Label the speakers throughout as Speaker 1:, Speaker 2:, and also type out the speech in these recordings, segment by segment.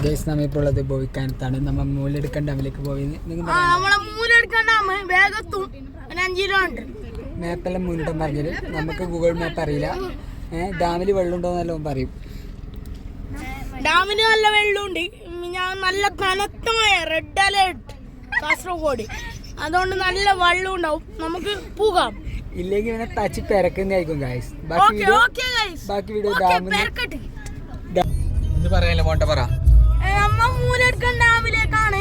Speaker 1: Guys നമ്മളിപ്പോൾ ഉള്ളത് ബോവിക്കാനത്താണ്. നമ്മൾ മൂലെടുക്കാൻ ഡാമിലേക്ക് പോയി. മാപ്പെല്ലാം മുന്നിട്ടും പറഞ്ഞത് നമുക്ക് ഗൂഗിൾ മാപ്പ് അറിയില്ല. ഡാമിൽ വെള്ളമുണ്ടോന്നെല്ലോ പറയും.
Speaker 2: ഡാമിന് നല്ല വെള്ളമുണ്ട്. ഞാൻ നല്ല കനത്ത മഴ, റെഡ് അലേർട്ട് കാസർഗോഡ്, അതുകൊണ്ട് നല്ല വെള്ളം ഉണ്ടാവും. നമുക്ക് പോകാം.
Speaker 1: ഇല്ലെങ്കിൽ ഇങ്ങനെ തച്ച് പെരക്കുന്നതായിരിക്കും ഗൈസ്. ബാക്കി വീഡിയോ പറയാനല്ലോ മോണ്ട പറ.
Speaker 2: നമ്മ മൂലെടുക്കാൻ ഡാമിലേക്കാണ്.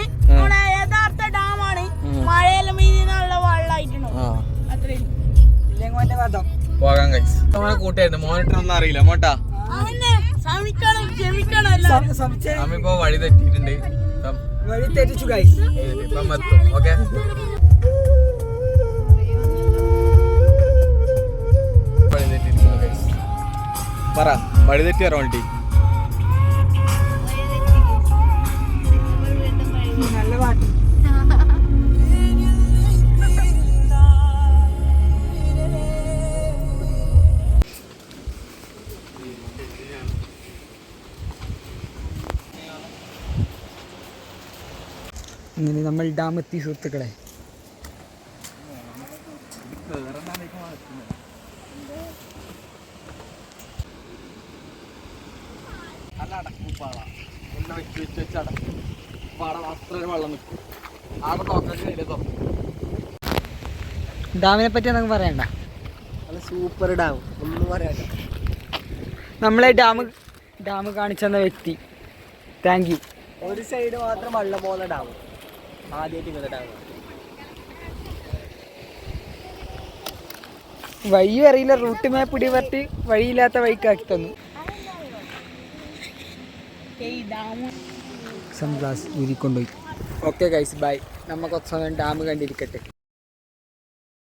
Speaker 2: യഥാർത്ഥ ഡാമാണ്. മഴയെല്ലാം വീതിനുള്ള വെള്ളമായിട്ടുണ്ടാവും. അത്രയും
Speaker 1: പോകാം ഗൈസ്. നമ്മളെ കൂട്ടായിരുന്നു. മോണിറ്റർ ഒന്നും അറിയില്ല മോട്ടാ. നമ്മിപ്പോ വഴി തെറ്റിയിട്ടുണ്ട്. വഴി തെറ്റിച്ചു ഗൈസ്. ഇപ്പം എത്തും. ഓക്കെ വഴി തെറ്റിയിരിക്കുന്നു ഗൈസ്. പറ വഴി തെറ്റി അറിയാണ്ടി. നല്ല പാട്ട്. ഇങ്ങനെ നമ്മൾ ഡാം എത്തി സുഹൃത്തുക്കളെ. ഡാമിനെ പറ്റി എന്തെങ്കിലും പറയണ്ട. സൂപ്പർ ഡാം, ഒന്നും പറയാണ്ട. നമ്മളെ ഡാം കാണിച്ചെന്ന വ്യക്തി, താങ്ക് യു. ഒരു സൈഡ് മാത്രം വെള്ളം പോകുന്ന ഡാം, ആദ്യമായിട്ട് ഇങ്ങനത്തെ ഡാം. വഴി അറിയില്ല, റൂട്ട് മാപ്പ് ഇടിവർത്തി വഴിയില്ലാത്ത വഴിക്കാക്കി തന്നു. സൺഗ്ലാസ് ഊരിക്കൊണ്ടുപോയി. Okay guys bye. നമുക്ക് കുറച്ച് സമയം ഡാം കണ്ടിരിക്കട്ടെ.